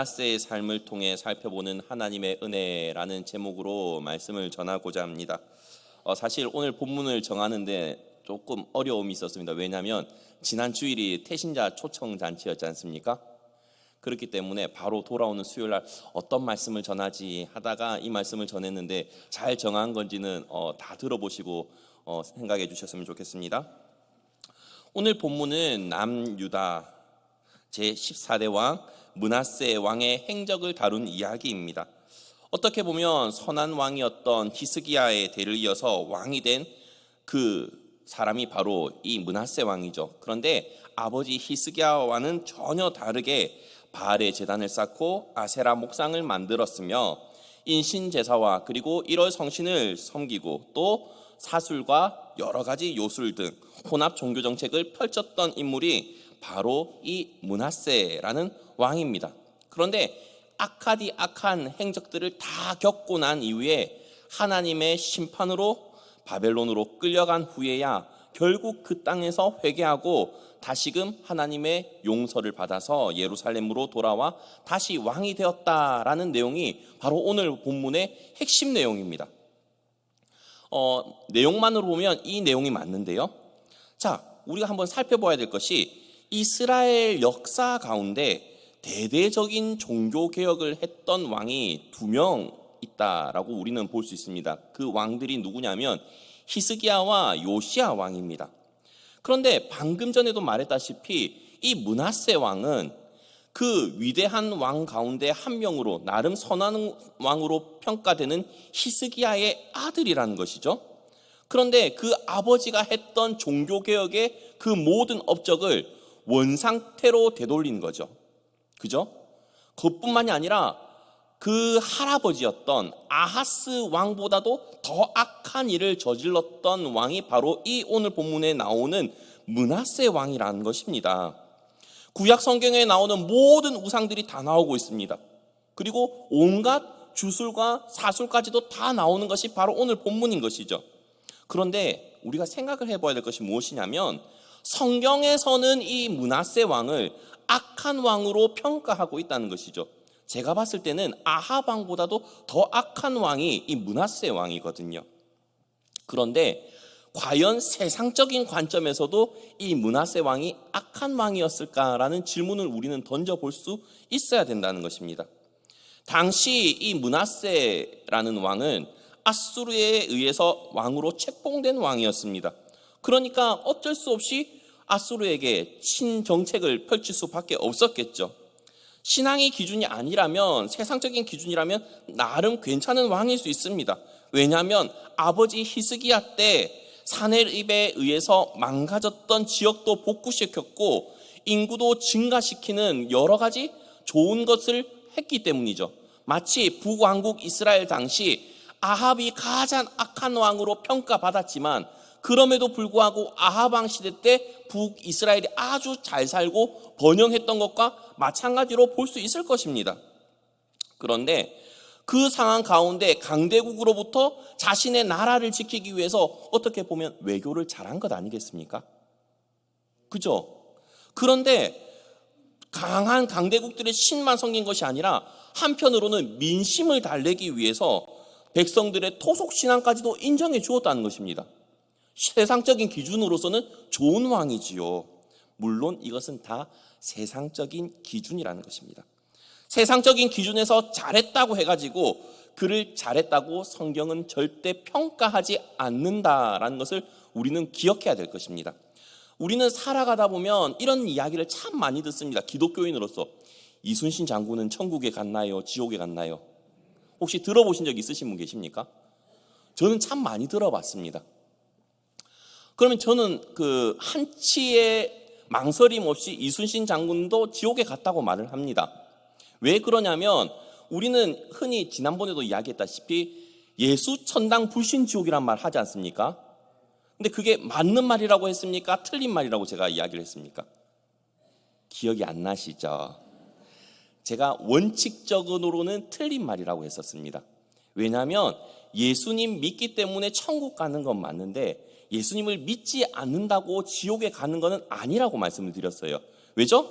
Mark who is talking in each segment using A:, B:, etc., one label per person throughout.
A: 므낫세의 삶을 통해 살펴보는 하나님의 은혜라는 제목으로 말씀을 전하고자 합니다. 사실 오늘 본문을 정하는데 조금 어려움이 있었습니다. 왜냐하면 지난 주일이 태신자 초청 잔치였지 않습니까? 그렇기 때문에 바로 돌아오는 수요일날 어떤 말씀을 전하지 하다가 이 말씀을 전했는데 잘 정한 건지는 다 들어보시고 생각해 주셨으면 좋겠습니다. 오늘 본문은 남유다 제14대 왕 므낫세 왕의 행적을 다룬 이야기입니다. 어떻게 보면 선한 왕이었던 히스기야의 대를 이어서 왕이 된 그 사람이 바로 이 므낫세 왕이죠. 그런데 아버지 히스기야와는 전혀 다르게 바알의 제단을 쌓고 아세라 목상을 만들었으며 인신제사와 그리고 일월 성신을 섬기고 또 사술과 여러 가지 요술 등 혼합 종교 정책을 펼쳤던 인물이 바로 이 므낫세라는 왕입니다. 그런데 악한 행적들을 다 겪고 난 이후에 하나님의 심판으로 바벨론으로 끌려간 후에야 결국 그 땅에서 회개하고 다시금 하나님의 용서를 받아서 예루살렘으로 돌아와 다시 왕이 되었다라는 내용이 바로 오늘 본문의 핵심 내용입니다. 내용만으로 보면 이 내용이 맞는데요. 자, 우리가 한번 살펴봐야 될 것이 이스라엘 역사 가운데 대대적인 종교개혁을 했던 왕이 2명 있다라고 우리는 볼 수 있습니다. 그 왕들이 누구냐면 히스기야와 요시야 왕입니다. 그런데 방금 전에도 말했다시피 이 므낫세 왕은 그 위대한 왕 가운데 한 명으로 나름 선한 왕으로 평가되는 히스기야의 아들이라는 것이죠. 그런데 그 아버지가 했던 종교개혁의 그 모든 업적을 원상태로 되돌린 거죠. 그죠? 그것뿐만이 아니라 그 할아버지였던 아하스 왕보다도 더 악한 일을 저질렀던 왕이 바로 이 오늘 본문에 나오는 므낫세 왕이라는 것입니다. 구약 성경에 나오는 모든 우상들이 다 나오고 있습니다. 그리고 온갖 주술과 사술까지도 다 나오는 것이 바로 오늘 본문인 것이죠. 그런데 우리가 생각을 해봐야 될 것이 무엇이냐면 성경에서는 이 므낫세 왕을 악한 왕으로 평가하고 있다는 것이죠. 제가 봤을 때는 아합 왕보다도 더 악한 왕이 이 므낫세 왕이거든요. 그런데 과연 세상적인 관점에서도 이 므낫세 왕이 악한 왕이었을까라는 질문을 우리는 던져볼 수 있어야 된다는 것입니다. 당시 이 므낫세라는 왕은 아수르에 의해서 왕으로 책봉된 왕이었습니다. 그러니까 어쩔 수 없이 아수르에게 친정책을 펼칠 수밖에 없었겠죠. 신앙의 기준이 아니라면, 세상적인 기준이라면 나름 괜찮은 왕일 수 있습니다. 왜냐하면 아버지 히스기야 때 사내립에 의해서 망가졌던 지역도 복구시켰고 인구도 증가시키는 여러 가지 좋은 것을 했기 때문이죠. 마치 북왕국 이스라엘 당시 아합이 가장 악한 왕으로 평가받았지만 그럼에도 불구하고 아합 왕 시대 때 북이스라엘이 아주 잘 살고 번영했던 것과 마찬가지로 볼 수 있을 것입니다. 그런데 그 상황 가운데 강대국으로부터 자신의 나라를 지키기 위해서 어떻게 보면 외교를 잘한 것 아니겠습니까? 그죠? 그런데 강한 강대국들의 신만 섬긴 것이 아니라 한편으로는 민심을 달래기 위해서 백성들의 토속신앙까지도 인정해 주었다는 것입니다. 세상적인 기준으로서는 좋은 왕이지요. 물론 이것은 다 세상적인 기준이라는 것입니다. 세상적인 기준에서 잘했다고 해가지고 그를 잘했다고 성경은 절대 평가하지 않는다라는 것을 우리는 기억해야 될 것입니다. 우리는 살아가다 보면 이런 이야기를 참 많이 듣습니다. 기독교인으로서 이순신 장군은 천국에 갔나요? 지옥에 갔나요? 혹시 들어보신 적 있으신 분 계십니까? 저는 참 많이 들어봤습니다. 그러면 저는 그 한치의 망설임 없이 이순신 장군도 지옥에 갔다고 말을 합니다. 왜 그러냐면 우리는 흔히 지난번에도 이야기했다시피 예수 천당 불신 지옥이란 말 하지 않습니까? 근데 그게 맞는 말이라고 했습니까? 틀린 말이라고 제가 이야기를 했습니까? 기억이 안 나시죠? 제가 원칙적으로는 틀린 말이라고 했었습니다. 왜냐하면 예수님 믿기 때문에 천국 가는 건 맞는데 예수님을 믿지 않는다고 지옥에 가는 것은 아니라고 말씀을 드렸어요. 왜죠?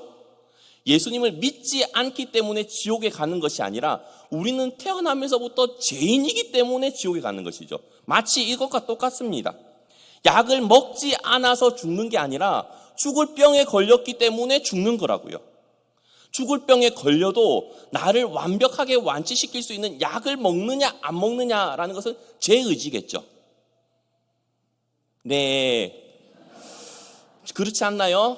A: 예수님을 믿지 않기 때문에 지옥에 가는 것이 아니라 우리는 태어나면서부터 죄인이기 때문에 지옥에 가는 것이죠. 마치 이것과 똑같습니다. 약을 먹지 않아서 죽는 게 아니라 죽을 병에 걸렸기 때문에 죽는 거라고요. 죽을 병에 걸려도 나를 완벽하게 완치시킬 수 있는 약을 먹느냐 안 먹느냐라는 것은 제 의지겠죠. 네, 그렇지 않나요?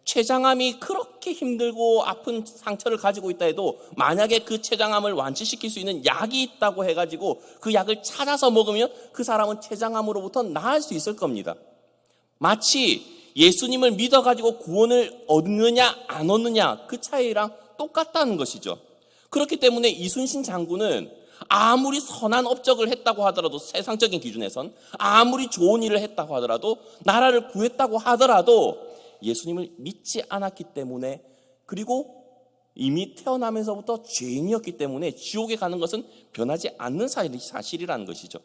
A: 췌장암이 그렇게 힘들고 아픈 상처를 가지고 있다 해도 만약에 그 췌장암을 완치시킬 수 있는 약이 있다고 해가지고 그 약을 찾아서 먹으면 그 사람은 췌장암으로부터 나을 수 있을 겁니다. 마치 예수님을 믿어가지고 구원을 얻느냐 안 얻느냐 그 차이랑 똑같다는 것이죠. 그렇기 때문에 이순신 장군은 아무리 선한 업적을 했다고 하더라도, 세상적인 기준에선 아무리 좋은 일을 했다고 하더라도, 나라를 구했다고 하더라도 예수님을 믿지 않았기 때문에, 그리고 이미 태어나면서부터 죄인이었기 때문에 지옥에 가는 것은 변하지 않는 사실이라는 것이죠.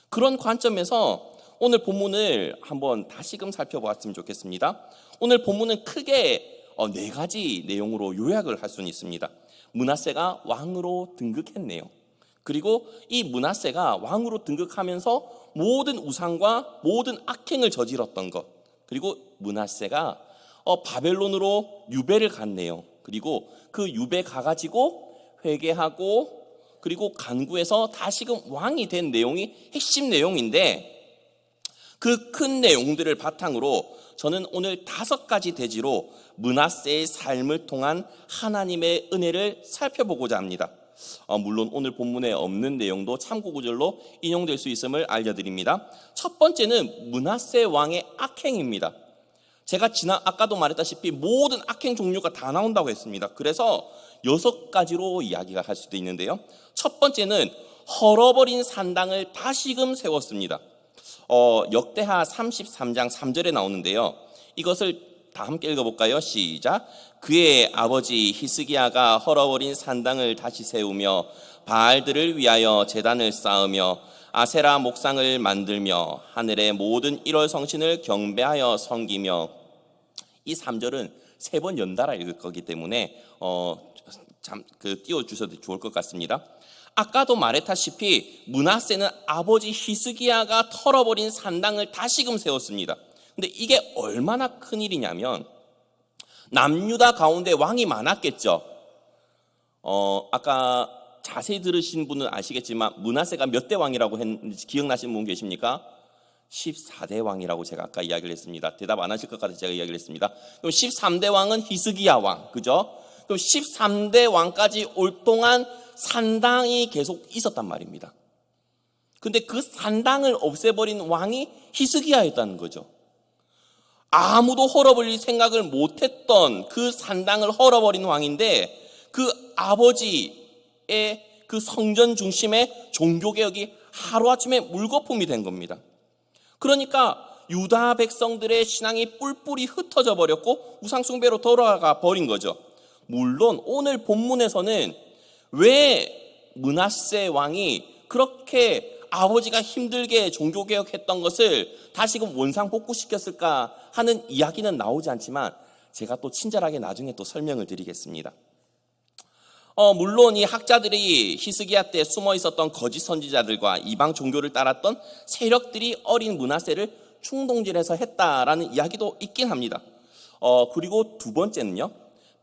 A: 그런 관점에서 오늘 본문을 한번 다시금 살펴보았으면 좋겠습니다. 오늘 본문은 크게 4가지 내용으로 요약을 할 수는 있습니다. 므낫세가 왕으로 등극했네요. 그리고 이 므낫세가 왕으로 등극하면서 모든 우상과 모든 악행을 저질렀던 것, 그리고 므낫세가 바벨론으로 유배를 갔네요. 그리고 그 유배 가가지고 회개하고 그리고 간구해서 다시금 왕이 된 내용이 핵심 내용인데, 그 큰 내용들을 바탕으로 저는 오늘 5가지 대지로 므낫세의 삶을 통한 하나님의 은혜를 살펴보고자 합니다. 물론 오늘 본문에 없는 내용도 참고구절로 인용될 수 있음을 알려드립니다. 첫 번째는 므낫세 왕의 악행입니다. 제가 아까도 말했다시피 모든 악행 종류가 다 나온다고 했습니다. 그래서 6가지로 이야기가 할 수도 있는데요. 첫 번째는 헐어버린 산당을 다시금 세웠습니다. 역대하 33장 3절에 나오는데요. 이것을 다 함께 읽어볼까요? 시작. 그의 아버지 히스기야가 헐어버린 산당을 다시 세우며 바알들을 위하여 제단을 쌓으며 아세라 목상을 만들며 하늘의 모든 1월 성신을 경배하여 섬기며, 이 3절은 3번 연달아 읽을 거기 때문에 띄워주셔도 좋을 것 같습니다. 아까도 말했다시피 므낫세는 아버지 히스기야가 털어버린 산당을 다시금 세웠습니다. 근데 이게 얼마나 큰 일이냐면, 남유다 가운데 왕이 많았겠죠. 아까 자세히 들으신 분은 아시겠지만 므낫세가 몇 대 왕이라고 했는지 기억나시는 분 계십니까? 14대 왕이라고 제가 아까 이야기를 했습니다. 대답 안 하실 것 같아서 제가 이야기를 했습니다. 그럼 13대 왕은 히스기야 왕, 그죠? 그럼 13대 왕까지 올 동안 산당이 계속 있었단 말입니다. 근데 그 산당을 없애버린 왕이 히스기야였다는 거죠. 아무도 헐어버릴 생각을 못했던 그 산당을 헐어버린 왕인데, 그 아버지의 그 성전 중심의 종교개혁이 하루아침에 물거품이 된 겁니다. 그러니까 유다 백성들의 신앙이 뿔뿔이 흩어져 버렸고 우상숭배로 돌아가 버린 거죠. 물론 오늘 본문에서는 왜 므낫세 왕이 그렇게 아버지가 힘들게 종교개혁했던 것을 다시금 원상복구시켰을까 하는 이야기는 나오지 않지만, 제가 또 친절하게 나중에 또 설명을 드리겠습니다. 물론 이 학자들이 히스기야 때 숨어 있었던 거짓 선지자들과 이방 종교를 따랐던 세력들이 어린 므낫세를 충동질해서 했다라는 이야기도 있긴 합니다. 그리고 두 번째는요,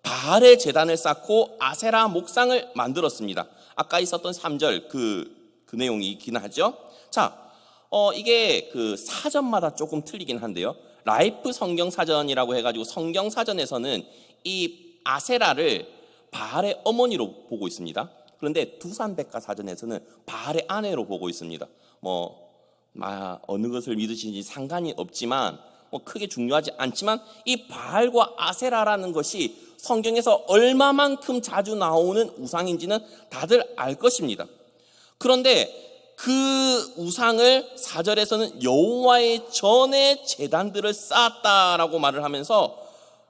A: 바알의 제단을 쌓고 아세라 목상을 만들었습니다. 아까 있었던 3절 그 내용이 있긴 하죠. 자, 이게 그 사전마다 조금 틀리긴 한데요. 라이프 성경 사전이라고 해가지고 성경 사전에서는 이 아세라를 바알의 어머니로 보고 있습니다. 그런데 두산백과 사전에서는 바알의 아내로 보고 있습니다. 어느 것을 믿으시는지 상관이 없지만, 크게 중요하지 않지만, 이 바알과 아세라라는 것이 성경에서 얼마만큼 자주 나오는 우상인지는 다들 알 것입니다. 그런데 그 우상을 4절에서는 여호와의 전에 제단들을 쌓았다라고 말을 하면서,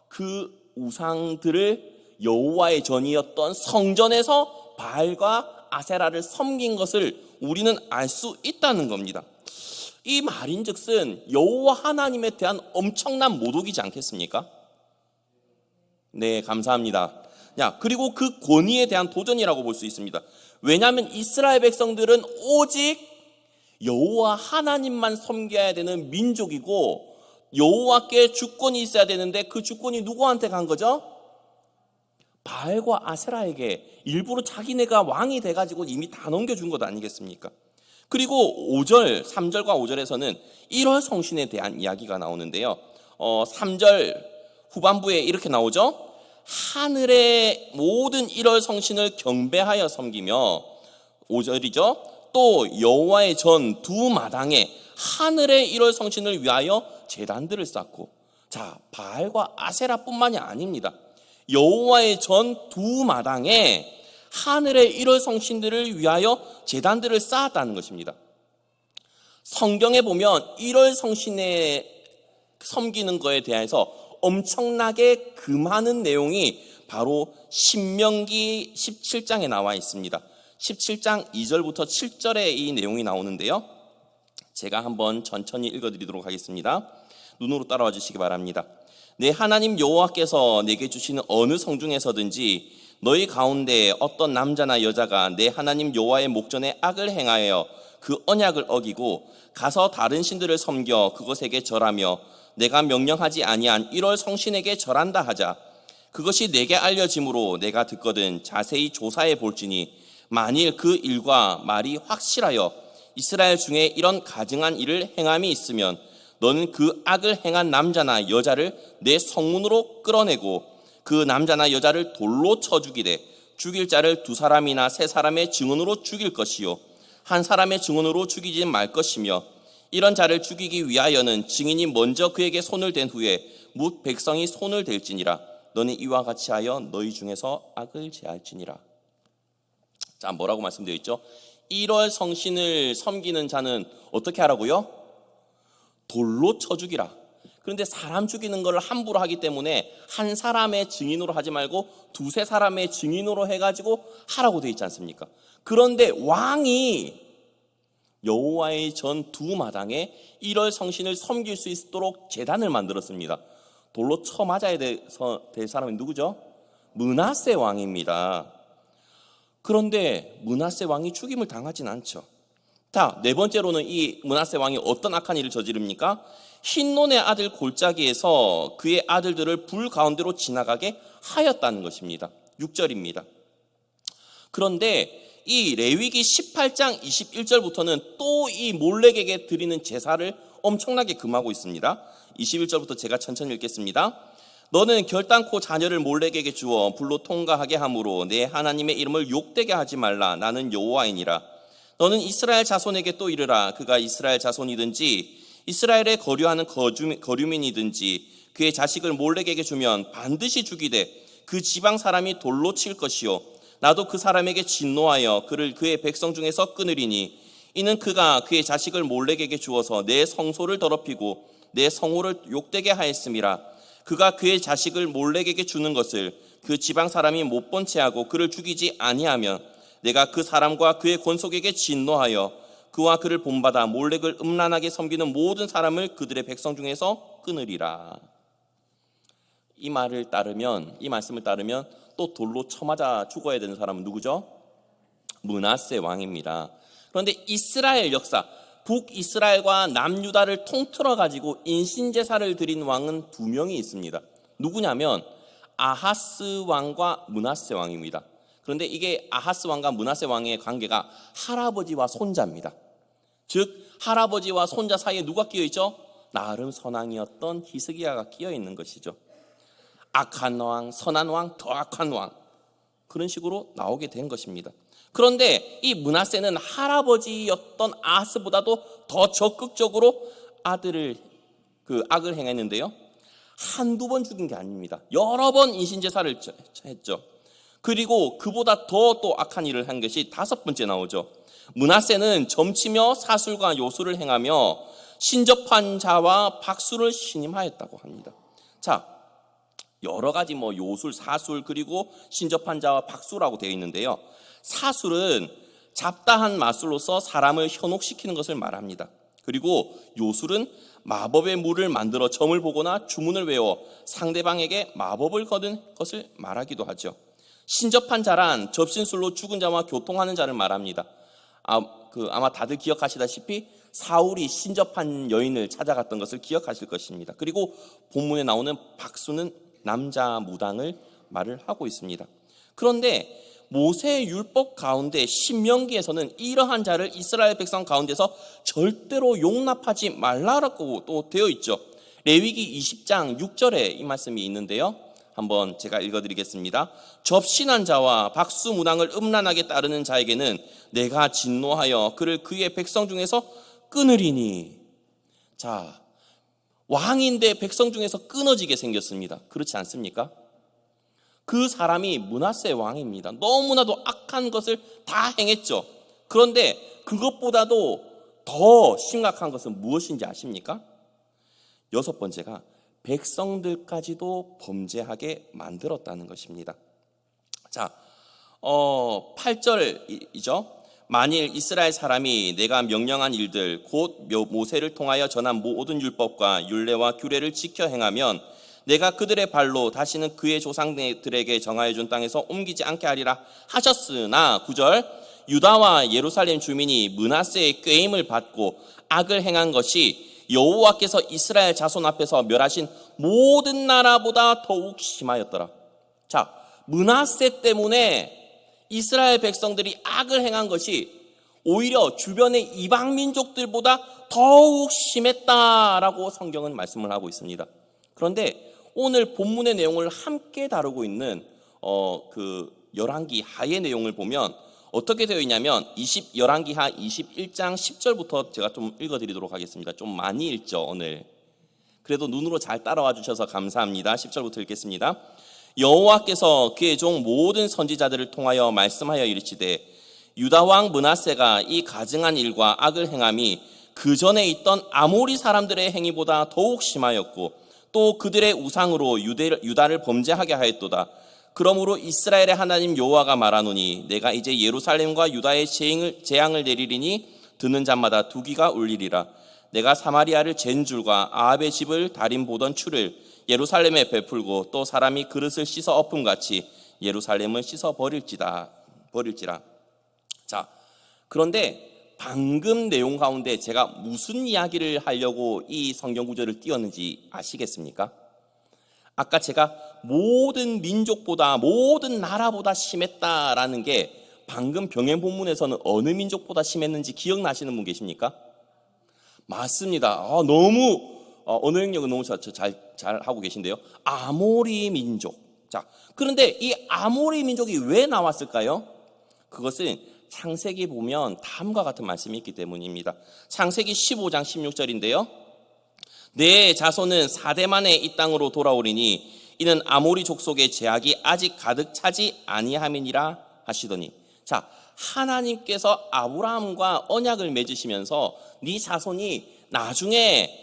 A: 그 우상들을 여호와의 전이었던 성전에서 바알과 아세라를 섬긴 것을 우리는 알 수 있다는 겁니다. 이 말인즉슨 여호와 하나님에 대한 엄청난 모독이지 않겠습니까? 네, 감사합니다. 야, 그리고 그 권위에 대한 도전이라고 볼 수 있습니다. 왜냐하면 이스라엘 백성들은 오직 여호와 하나님만 섬겨야 되는 민족이고 여호와께 주권이 있어야 되는데 그 주권이 누구한테 간 거죠? 바알과 아세라에게. 일부러 자기네가 왕이 돼가지고 이미 다 넘겨준 것 아니겠습니까? 그리고 5절, 3절과 5절에서는 1월 성신에 대한 이야기가 나오는데요. 3절 후반부에 이렇게 나오죠. 하늘의 모든 1월 성신을 경배하여 섬기며, 5절이죠. 또 여호와의 전 두 마당에 하늘의 1월 성신을 위하여 제단들을 쌓고. 자, 바알과 아세라뿐만이 아닙니다. 여호와의 전 두 마당에 하늘의 1월 성신들을 위하여 제단들을 쌓았다는 것입니다. 성경에 보면 1월 성신에 섬기는 거에 대해서 엄청나게 금하는 내용이 바로 신명기 17장에 나와 있습니다. 17장 2절부터 7절에 이 내용이 나오는데요. 제가 한번 천천히 읽어드리도록 하겠습니다. 눈으로 따라와 주시기 바랍니다. 내 하나님 여호와께서 내게 주시는 어느 성중에서든지 너희 가운데 어떤 남자나 여자가 내 하나님 여호와의 목전에 악을 행하여 그 언약을 어기고 가서 다른 신들을 섬겨 그것에게 절하며 내가 명령하지 아니한 1월 성신에게 절한다 하자. 그것이 내게 알려짐으로 내가 듣거든 자세히 조사해 볼지니 만일 그 일과 말이 확실하여 이스라엘 중에 이런 가증한 일을 행함이 있으면 너는 그 악을 행한 남자나 여자를 내 성문으로 끌어내고 그 남자나 여자를 돌로 쳐 죽이되 죽일 자를 2사람이나 3사람의 증언으로 죽일 것이요 한 사람의 증언으로 죽이지 말 것이며 이런 자를 죽이기 위하여는 증인이 먼저 그에게 손을 댄 후에 뭇 백성이 손을 댈지니라. 너는 이와 같이 하여 너희 중에서 악을 제할지니라. 자, 뭐라고 말씀되어 있죠? 1월 성신을 섬기는 자는 어떻게 하라고요? 돌로 쳐 죽이라. 그런데 사람 죽이는 걸 함부로 하기 때문에 한 사람의 증인으로 하지 말고 2-3사람의 증인으로 해가지고 하라고 되어 있지 않습니까? 그런데 왕이 여호와의 전 두 마당에 1월 성신을 섬길 수 있도록 제단을 만들었습니다. 돌로 쳐 맞아야 될 사람이 누구죠? 므낫세 왕입니다. 그런데 므낫세 왕이 죽임을 당하진 않죠. 자, 네 번째로는 이 므낫세 왕이 어떤 악한 일을 저지릅니까? 힌논의 아들 골짜기에서 그의 아들들을 불 가운데로 지나가게 하였다는 것입니다. 6절입니다. 그런데 이 레위기 18장 21절부터는 또 이 몰렉에게 드리는 제사를 엄청나게 금하고 있습니다. 21절부터 제가 천천히 읽겠습니다. 너는 결단코 자녀를 몰렉에게 주어 불로 통과하게 함으로 내 하나님의 이름을 욕되게 하지 말라. 나는 여호와이니라. 너는 이스라엘 자손에게 또 이르라. 그가 이스라엘 자손이든지 이스라엘에 거류하는 거류민이든지 그의 자식을 몰렉에게 주면 반드시 죽이되 그 지방 사람이 돌로 칠 것이요 나도 그 사람에게 진노하여 그를 그의 백성 중에서 끊으리니 이는 그가 그의 자식을 몰렉에게 주어서 내 성소를 더럽히고 내 성호를 욕되게 하였음이라. 그가 그의 자식을 몰렉에게 주는 것을 그 지방 사람이 못 본 채 하고 그를 죽이지 아니하면 내가 그 사람과 그의 권속에게 진노하여 그와 그를 본받아 몰렉을 음란하게 섬기는 모든 사람을 그들의 백성 중에서 끊으리라. 이 말을 따르면, 이 말씀을 따르면 또 돌로 쳐맞아 죽어야 되는 사람은 누구죠? 므낫세 왕입니다. 그런데 이스라엘 역사, 북이스라엘과 남유다를 통틀어 가지고 인신제사를 드린 왕은 2명이 있습니다. 누구냐면 아하스 왕과 므낫세 왕입니다. 그런데 이게 아하스 왕과 므낫세 왕의 관계가 할아버지와 손자입니다. 즉 할아버지와 손자 사이에 누가 끼어 있죠? 나름 선왕이었던 히스기야가 끼어 있는 것이죠. 악한 왕, 선한 왕, 더 악한 왕, 그런 식으로 나오게 된 것입니다. 그런데 이 므낫세는 할아버지였던 아하스보다도 더 적극적으로 아들을 악을 행했는데요. 한두 번 죽인 게 아닙니다. 여러 번 인신제사를 했죠. 그리고 그보다 더 또 악한 일을 한 것이 5번째 나오죠. 므낫세는 점치며 사술과 요술을 행하며 신접한 자와 박수를 신임하였다고 합니다. 자, 여러 가지 요술, 사술, 그리고 신접한 자와 박수라고 되어 있는데요. 사술은 잡다한 마술로서 사람을 현혹시키는 것을 말합니다. 그리고 요술은 마법의 물을 만들어 점을 보거나 주문을 외워 상대방에게 마법을 거는 것을 말하기도 하죠. 신접한 자란 접신술로 죽은 자와 교통하는 자를 말합니다. 아마 다들 기억하시다시피 사울이 신접한 여인을 찾아갔던 것을 기억하실 것입니다. 그리고 본문에 나오는 박수는 남자 무당을 말을 하고 있습니다. 그런데 모세의 율법 가운데 신명기에서는 이러한 자를 이스라엘 백성 가운데서 절대로 용납하지 말라라고 또 되어 있죠. 레위기 20장 6절에 이 말씀이 있는데요. 한번 제가 읽어드리겠습니다. 접신한 자와 박수 무당을 음란하게 따르는 자에게는 내가 진노하여 그를 그의 백성 중에서 끊으리니. 자, 왕인데 백성 중에서 끊어지게 생겼습니다. 그렇지 않습니까? 그 사람이 므낫세 왕입니다. 너무나도 악한 것을 다 행했죠. 그런데 그것보다도 더 심각한 것은 무엇인지 아십니까? 6번째가 백성들까지도 범죄하게 만들었다는 것입니다. 자, 8절이죠. 만일 이스라엘 사람이 내가 명령한 일들 곧 모세를 통하여 전한 모든 율법과 율례와 규례를 지켜 행하면 내가 그들의 발로 다시는 그의 조상들에게 정하여 준 땅에서 옮기지 않게 하리라 하셨으나 9절 유다와 예루살렘 주민이 므낫세의 꾀임을 받고 악을 행한 것이 여호와께서 이스라엘 자손 앞에서 멸하신 모든 나라보다 더욱 심하였더라. 자, 므낫세 때문에 이스라엘 백성들이 악을 행한 것이 오히려 주변의 이방 민족들보다 더욱 심했다라고 성경은 말씀을 하고 있습니다. 그런데 오늘 본문의 내용을 함께 다루고 있는 그 열왕기 하의 내용을 보면 어떻게 되어 있냐면 열왕기 하 21장 10절부터 제가 좀 읽어드리도록 하겠습니다. 좀 많이 읽죠 오늘. 그래도 눈으로 잘 따라와 주셔서 감사합니다. 10절부터 읽겠습니다. 여호와께서 그의 종 모든 선지자들을 통하여 말씀하여 이르시되 유다 왕 므낫세가 이 가증한 일과 악을 행함이 그 전에 있던 아모리 사람들의 행위보다 더욱 심하였고 또 그들의 우상으로 유다를 범죄하게 하였도다. 그러므로 이스라엘의 하나님 여호와가 말하노니 내가 이제 예루살렘과 유다의 재앙을 내리리니 듣는 자마다 두기가 울리리라. 내가 사마리아를 잰 줄과 아합의 집을 달인 보던 추를 예루살렘에 베풀고 또 사람이 그릇을 씻어 엎음같이 예루살렘을 씻어 버릴지라. 자, 그런데 방금 내용 가운데 제가 무슨 이야기를 하려고 이 성경 구절을 띄웠는지 아시겠습니까? 아까 제가 모든 민족보다 모든 나라보다 심했다라는 게 방금 병행 본문에서는 어느 민족보다 심했는지 기억나시는 분 계십니까? 맞습니다. 너무 언어 능력은 너무 잘 하고 계신데요. 아모리 민족. 자, 그런데 이 아모리 민족이 왜 나왔을까요? 그것은 창세기 보면 다음과 같은 말씀이 있기 때문입니다. 창세기 15장 16절인데요. 내 자손은 4대 만에 이 땅으로 돌아오리니 이는 아모리 족속의 죄악이 아직 가득 차지 아니함이니라 하시더니. 자, 하나님께서 아브라함과 언약을 맺으시면서 네 자손이 나중에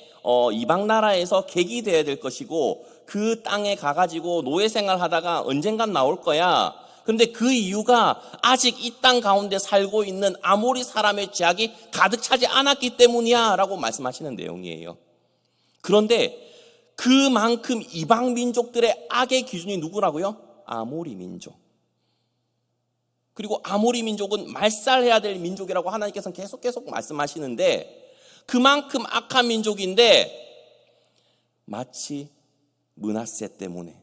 A: 이방 나라에서 객이 되어야 될 것이고 그 땅에 가가지고 노예 생활하다가 언젠간 나올 거야. 그런데 그 이유가 아직 이 땅 가운데 살고 있는 아모리 사람의 죄악이 가득 차지 않았기 때문이야 라고 말씀하시는 내용이에요. 그런데 그만큼 이방 민족들의 악의 기준이 누구라고요? 아모리 민족. 그리고 아모리 민족은 말살해야 될 민족이라고 하나님께서는 계속 말씀하시는데 그만큼 악한 민족인데 마치 므낫세 때문에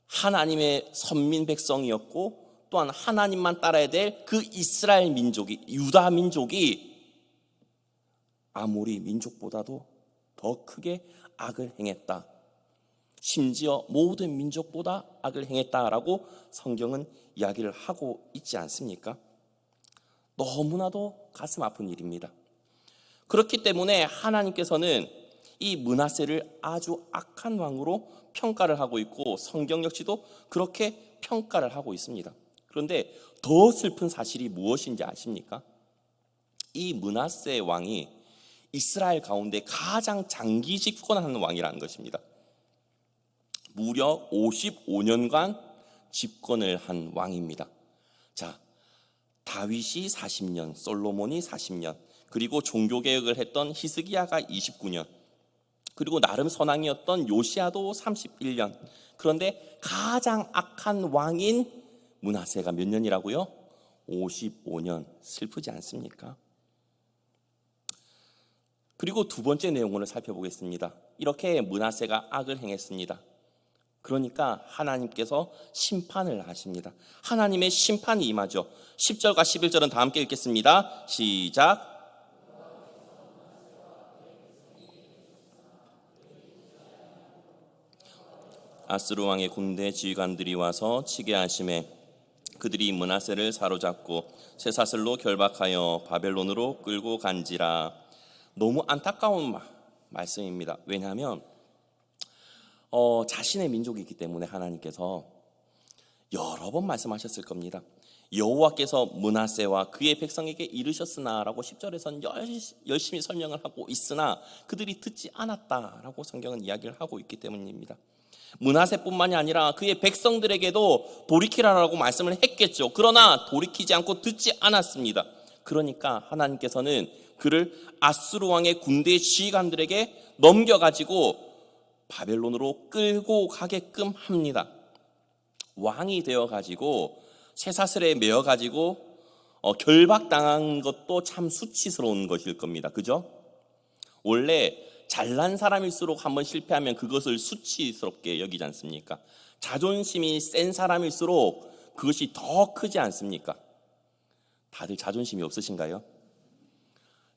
A: 하나님의 선민 백성이었고 또한 하나님만 따라야 될 그 이스라엘 민족이 유다 민족이 아모리 민족보다도 더 크게 악을 행했다. 심지어 모든 민족보다 악을 행했다라고 성경은 이야기를 하고 있지 않습니까? 너무나도 가슴 아픈 일입니다. 그렇기 때문에 하나님께서는 이 므낫세를 아주 악한 왕으로 평가를 하고 있고 성경 역시도 그렇게 평가를 하고 있습니다. 그런데 더 슬픈 사실이 무엇인지 아십니까? 이 므낫세 왕이 이스라엘 가운데 가장 장기 집권하는 왕이라는 것입니다. 무려 55년간 집권을 한 왕입니다. 자, 다윗이 40년, 솔로몬이 40년, 그리고 종교개혁을 했던 히스기야가 29년, 그리고 나름 선왕이었던 요시야도 31년. 그런데 가장 악한 왕인 므낫세가 몇 년이라고요? 55년. 슬프지 않습니까? 그리고 두 번째 내용을 살펴보겠습니다. 이렇게 므낫세가 악을 행했습니다. 그러니까 하나님께서 심판을 하십니다. 하나님의 심판이 임하죠. 10절과 11절은 다 함께 읽겠습니다. 시작. 아스루 왕의 군대 지휘관들이 와서 치게 하심에 그들이 므낫세를 사로잡고 쇠사슬로 결박하여 바벨론으로 끌고 간지라. 너무 안타까운 말씀입니다. 왜냐하면 자신의 민족이기 때문에 하나님께서 여러 번 말씀하셨을 겁니다. 여호와께서 므낫세와 그의 백성에게 이르셨으나라고 10절에서는 열심히 설명을 하고 있으나 그들이 듣지 않았다라고 성경은 이야기를 하고 있기 때문입니다. 므낫세뿐만이 아니라 그의 백성들에게도 돌이키라라고 말씀을 했겠죠. 그러나 돌이키지 않고 듣지 않았습니다. 그러니까 하나님께서는 그를 아수르 왕의 군대 지휘관들에게 넘겨가지고 바벨론으로 끌고 가게끔 합니다. 왕이 되어가지고 쇠사슬에 매어가지고 결박당한 것도 참 수치스러운 것일 겁니다. 그죠? 원래 잘난 사람일수록 한번 실패하면 그것을 수치스럽게 여기지 않습니까? 자존심이 센 사람일수록 그것이 더 크지 않습니까? 다들 자존심이 없으신가요?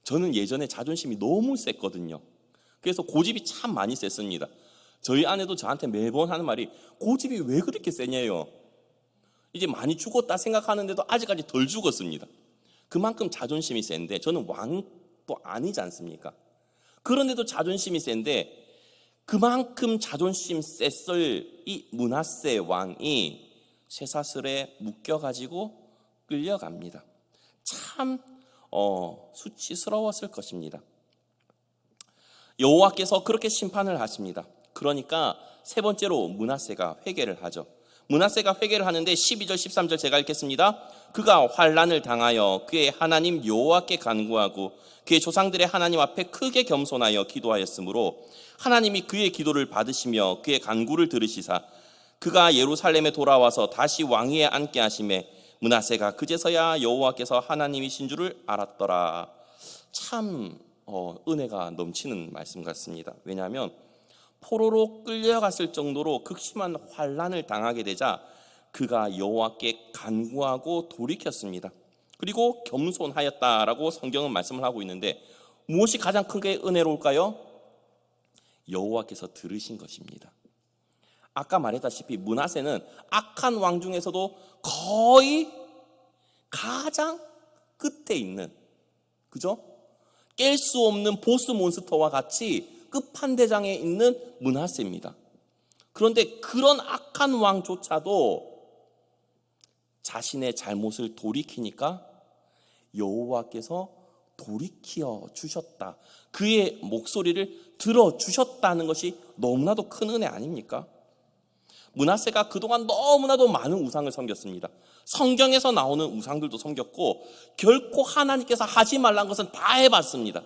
A: 저는 예전에 자존심이 너무 셌거든요. 그래서 고집이 참 많이 셌습니다. 저희 아내도 저한테 매번 하는 말이 고집이 왜 그렇게 세냐요. 이제 많이 죽었다 생각하는데도 아직까지 덜 죽었습니다. 그만큼 자존심이 센데 저는 왕도 아니지 않습니까? 그런데도 자존심이 센데 그만큼 자존심 셌을 이 므낫세 왕이 쇠사슬에 묶여가지고 끌려갑니다. 참 수치스러웠을 것입니다. 여호와께서 그렇게 심판을 하십니다. 그러니까 세 번째로 므낫세가 회개를 하죠. 므낫세가 회개를 하는데 12절 13절 제가 읽겠습니다. 그가 환난을 당하여 그의 하나님 여호와께 간구하고 그의 조상들의 하나님 앞에 크게 겸손하여 기도하였으므로 하나님이 그의 기도를 받으시며 그의 간구를 들으시사 그가 예루살렘에 돌아와서 다시 왕위에 앉게 하시매 므낫세가 그제서야 여호와께서 하나님이신 줄을 알았더라. 참 은혜가 넘치는 말씀 같습니다. 왜냐하면 포로로 끌려갔을 정도로 극심한 환난을 당하게 되자 그가 여호와께 간구하고 돌이켰습니다. 그리고 겸손하였다라고 성경은 말씀을 하고 있는데 무엇이 가장 크게 은혜로울까요? 여호와께서 들으신 것입니다. 아까 말했다시피 므낫세는 악한 왕 중에서도 거의 가장 끝에 있는, 그죠? 깰 수 없는 보스 몬스터와 같이 끝판대장에 있는 므낫세입니다. 그런데 그런 악한 왕조차도 자신의 잘못을 돌이키니까 여호와께서 돌이켜 주셨다. 그의 목소리를 들어주셨다는 것이 너무나도 큰 은혜 아닙니까? 므낫세가 그동안 너무나도 많은 우상을 섬겼습니다. 성경에서 나오는 우상들도 섬겼고 결코 하나님께서 하지 말란 것은 다 해봤습니다.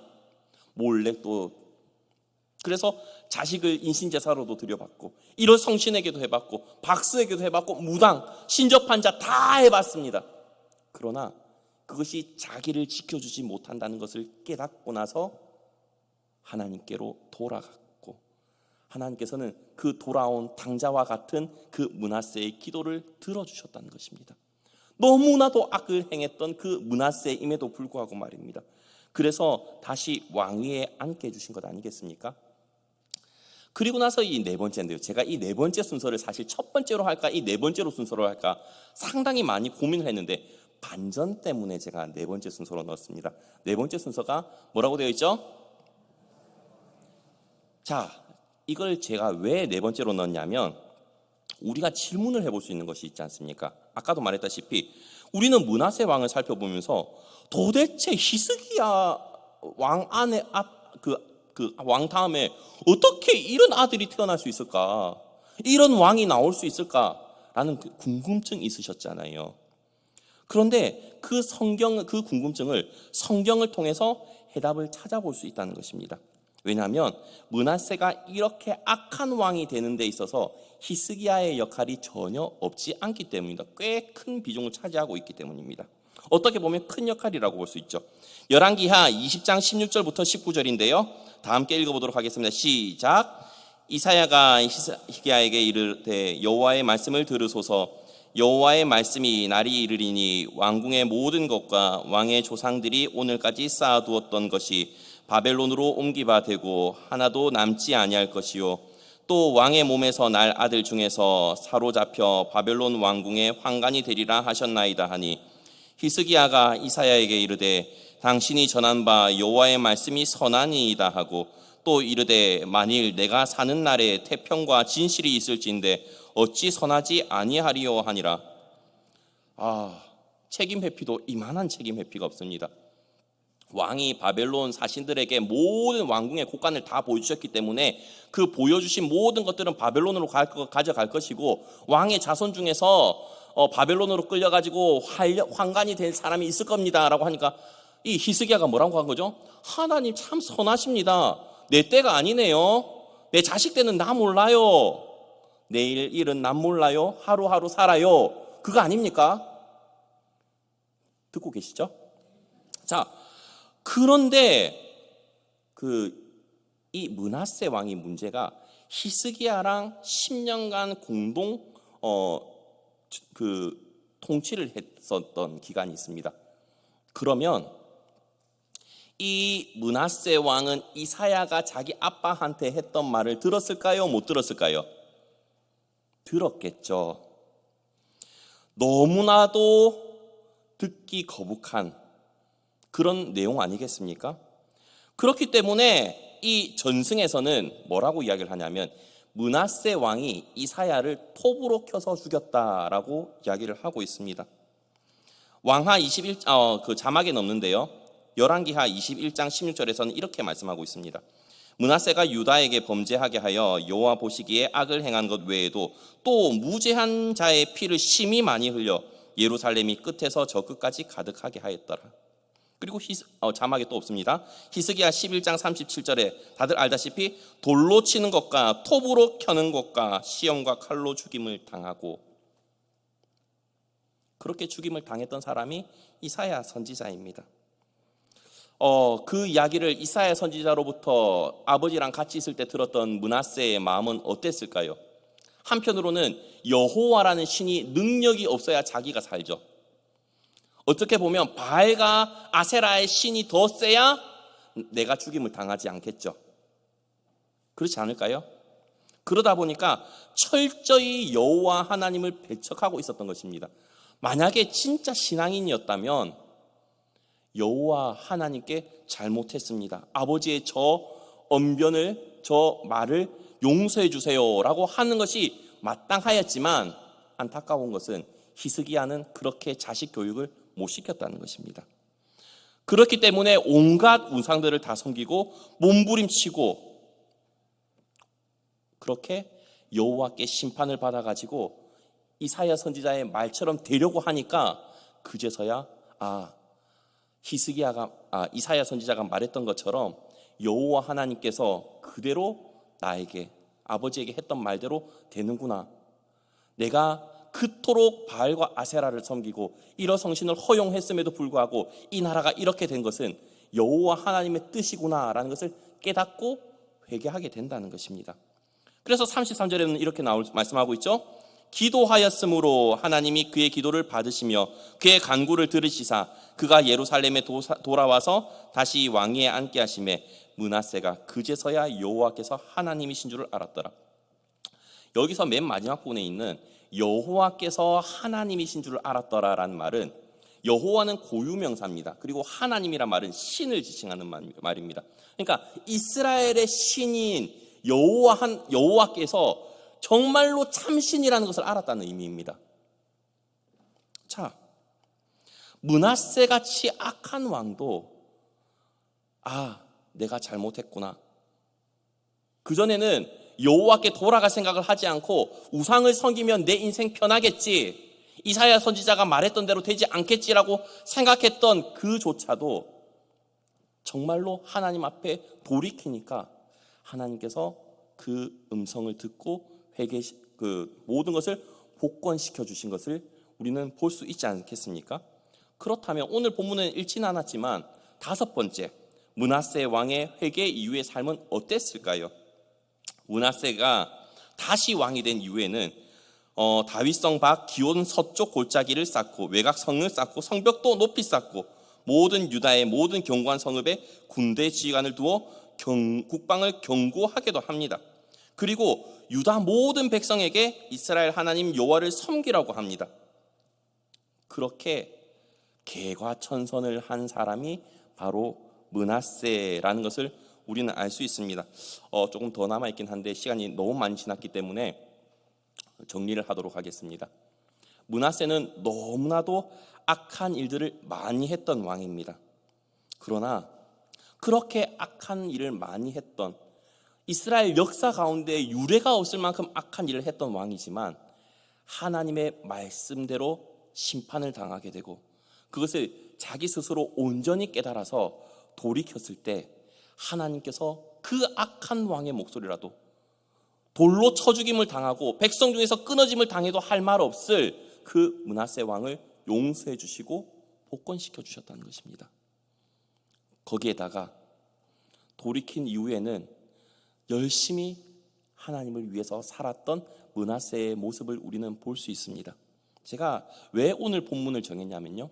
A: 몰래 또 그래서 자식을 인신제사로도 드려봤고 이런 성신에게도 해봤고 박스에게도 해봤고 무당, 신접한 자 다 해봤습니다. 그러나 그것이 자기를 지켜주지 못한다는 것을 깨닫고 나서 하나님께로 돌아갔고 하나님께서는 그 돌아온 당자와 같은 그 므낫세의 기도를 들어주셨다는 것입니다. 너무나도 악을 행했던 그 므낫세임에도 불구하고 말입니다. 그래서 다시 왕위에 앉게 해주신 것 아니겠습니까? 그리고 나서 이 네 번째인데요. 제가 이 네 번째 순서를 사실 첫 번째로 할까 이 네 번째로 순서로 할까 상당히 많이 고민을 했는데 반전 때문에 제가 네 번째 순서로 넣었습니다. 네 번째 순서가 뭐라고 되어 있죠? 자, 이걸 제가 왜 네 번째로 넣었냐면 우리가 질문을 해볼 수 있는 것이 있지 않습니까? 아까도 말했다시피 우리는 므낫세 왕을 살펴보면서 도대체 히스기야 왕 안에 그 왕 다음에 어떻게 이런 아들이 태어날 수 있을까? 이런 왕이 나올 수 있을까라는 그 궁금증이 있으셨잖아요. 그런데 그 궁금증을 성경을 통해서 해답을 찾아볼 수 있다는 것입니다. 왜냐하면 므낫세가 이렇게 악한 왕이 되는 데 있어서 히스기야의 역할이 전혀 없지 않기 때문입니다. 꽤 큰 비중을 차지하고 있기 때문입니다. 어떻게 보면 큰 역할이라고 볼 수 있죠. 열왕기하 20장 16절부터 19절인데요. 다 함께 읽어보도록 하겠습니다. 시작. 이사야가 히스기야에게 이르되 여호와의 말씀을 들으소서. 여호와의 말씀이 날이 이르리니 왕궁의 모든 것과 왕의 조상들이 오늘까지 쌓아두었던 것이 바벨론으로 옮기바 되고 하나도 남지 아니할 것이요 또 왕의 몸에서 날 아들 중에서 사로잡혀 바벨론 왕궁의 환관이 되리라 하셨나이다 하니 히스기야가 이사야에게 이르되 당신이 전한 바 여호와의 말씀이 선하니이다 하고 또 이르되 만일 내가 사는 날에 태평과 진실이 있을진데 어찌 선하지 아니하리요 하니라. 책임 회피도 이만한 책임 회피가 없습니다. 왕이 바벨론 사신들에게 모든 왕궁의 곳간을 다 보여주셨기 때문에 그 보여주신 모든 것들은 바벨론으로 가져갈 것이고 왕의 자손 중에서 바벨론으로 끌려가지고 환관이 될 사람이 있을 겁니다 라고 하니까 이 히스기야가 뭐라고 한 거죠? 하나님 참 선하십니다. 내 때가 아니네요. 내 자식 때는 나 몰라요. 내일 일은 난 몰라요. 하루하루 살아요. 그거 아닙니까? 듣고 계시죠? 자, 그런데 이 므낫세 왕의 문제가 히스기야랑 10년간 공동 통치를 했었던 기간이 있습니다. 그러면 이 므낫세 왕은 이사야가 자기 아빠한테 했던 말을 들었을까요? 못 들었을까요? 들었겠죠. 너무나도 듣기 거북한 그런 내용 아니겠습니까? 그렇기 때문에 이 전승에서는 뭐라고 이야기를 하냐면 므낫세 왕이 이사야를 톱으로 켜서 죽였다라고 이야기를 하고 있습니다. 왕하 21 자막에 넣는데요. 열왕기하 21장 16절에서는 이렇게 말씀하고 있습니다. 므낫세가 유다에게 범죄하게 하여 여호와 보시기에 악을 행한 것 외에도 또 무죄한 자의 피를 심히 많이 흘려 예루살렘이 끝에서 저 끝까지 가득하게 하였더라. 그리고 자막에 또 없습니다. 히스기야 11장 37절에 다들 알다시피 돌로 치는 것과 톱으로 켜는 것과 시험과 칼로 죽임을 당하고 그렇게 죽임을 당했던 사람이 이사야 선지자입니다. 그 이야기를 이사야 선지자로부터 아버지랑 같이 있을 때 들었던 므낫세의 마음은 어땠을까요? 한편으로는 여호와라는 신이 능력이 없어야 자기가 살죠. 어떻게 보면 바알과 아세라의 신이 더 세야 내가 죽임을 당하지 않겠죠. 그렇지 않을까요? 그러다 보니까 철저히 여호와 하나님을 배척하고 있었던 것입니다. 만약에 진짜 신앙인이었다면 여호와 하나님께 잘못했습니다. 아버지의 저 언변을, 저 말을 용서해 주세요라고 하는 것이 마땅하였지만 안타까운 것은 히스기야는 그렇게 자식 교육을 못 시켰다는 것입니다. 그렇기 때문에 온갖 우상들을 다 섬기고 몸부림치고 그렇게 여호와께 심판을 받아가지고 이사야 선지자의 말처럼 되려고 하니까 그제서야 이사야 선지자가 말했던 것처럼 여호와 하나님께서 그대로 나에게 아버지에게 했던 말대로 되는구나. 내가 그토록 바알과 아세라를 섬기고 일어성신을 허용했음에도 불구하고 이 나라가 이렇게 된 것은 여호와 하나님의 뜻이구나라는 것을 깨닫고 회개하게 된다는 것입니다. 그래서 33절에는 이렇게 말씀하고 있죠. 기도하였으므로 하나님이 그의 기도를 받으시며 그의 간구를 들으시사 그가 예루살렘에 돌아와서 다시 왕위에 앉게 하시매 므낫세가 그제서야 여호와께서 하나님이신 줄을 알았더라. 여기서 맨 마지막 부분에 있는 여호와께서 하나님이신 줄을 알았더라라는 말은 여호와는 고유명사입니다. 그리고 하나님이란 말은 신을 지칭하는 말입니다. 그러니까 이스라엘의 신인 여호와께서 정말로 참신이라는 것을 알았다는 의미입니다. 자, 므낫세 같이 악한 왕도 내가 잘못했구나. 그전에는 여호와께 돌아갈 생각을 하지 않고 우상을 섬기면 내 인생 편하겠지, 이사야 선지자가 말했던 대로 되지 않겠지라고 생각했던 그조차도 정말로 하나님 앞에 돌이키니까 하나님께서 그 음성을 듣고 그 모든 것을 복권시켜 주신 것을 우리는 볼 수 있지 않겠습니까? 그렇다면 오늘 본문은 읽지는 않았지만 다섯 번째, 므낫세 왕의 회개 이후의 삶은 어땠을까요? 므낫세가 다시 왕이 된 이후에는 다윗성 밖 기온 서쪽 골짜기를 쌓고 외곽성을 쌓고 성벽도 높이 쌓고 모든 유다의 모든 견고한 성읍에 군대 지휘관을 두어 국방을 견고하게도 합니다. 그리고 유다 모든 백성에게 이스라엘 하나님 여호와를 섬기라고 합니다. 그렇게 개과천선을 한 사람이 바로 므낫세라는 것을 우리는 알 수 있습니다. 조금 더 남아있긴 한데 시간이 너무 많이 지났기 때문에 정리를 하도록 하겠습니다. 므낫세는 너무나도 악한 일들을 많이 했던 왕입니다. 그러나 그렇게 악한 일을 많이 했던, 이스라엘 역사 가운데 유례가 없을 만큼 악한 일을 했던 왕이지만 하나님의 말씀대로 심판을 당하게 되고 그것을 자기 스스로 온전히 깨달아서 돌이켰을 때 하나님께서 그 악한 왕의 목소리라도 돌로 쳐 죽임을 당하고 백성 중에서 끊어짐을 당해도 할 말 없을 그 므낫세 왕을 용서해 주시고 복권시켜 주셨다는 것입니다. 거기에다가 돌이킨 이후에는 열심히 하나님을 위해서 살았던 므낫세의 모습을 우리는 볼 수 있습니다. 제가 왜 오늘 본문을 정했냐면요,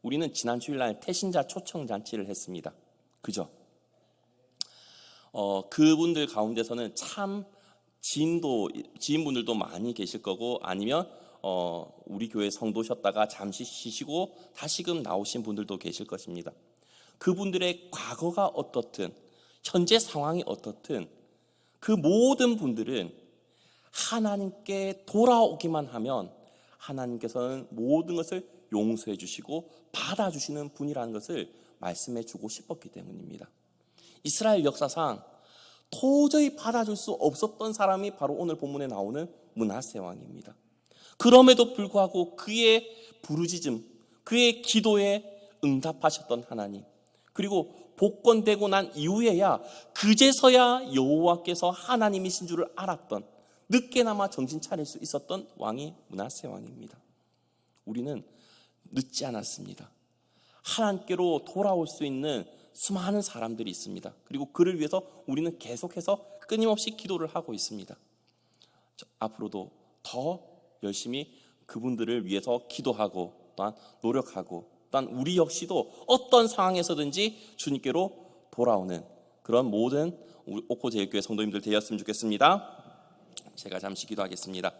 A: 우리는 지난 주일날 태신자 초청잔치를 했습니다. 그죠? 그분들 가운데서는 참 지인분들도 많이 계실 거고, 아니면 우리 교회 성도셨다가 잠시 쉬시고 다시금 나오신 분들도 계실 것입니다. 그분들의 과거가 어떻든 현재 상황이 어떻든 그 모든 분들은 하나님께 돌아오기만 하면 하나님께서는 모든 것을 용서해 주시고 받아주시는 분이라는 것을 말씀해 주고 싶었기 때문입니다. 이스라엘 역사상 도저히 받아줄 수 없었던 사람이 바로 오늘 본문에 나오는 므낫세 왕입니다. 그럼에도 불구하고 그의 부르짖음, 그의 기도에 응답하셨던 하나님, 그리고 복권되고 난 이후에야 그제서야 여호와께서 하나님이신 줄을 알았던, 늦게나마 정신 차릴 수 있었던 왕이 므낫세 왕입니다. 우리는 늦지 않았습니다. 하나님께로 돌아올 수 있는 수많은 사람들이 있습니다. 그리고 그를 위해서 우리는 계속해서 끊임없이 기도를 하고 있습니다. 앞으로도 더 열심히 그분들을 위해서 기도하고 또한 노력하고 또한 우리 역시도 어떤 상황에서든지 주님께로 돌아오는 그런 모든 우리 옥포제일교회 성도님들 되었으면 좋겠습니다. 제가 잠시 기도하겠습니다.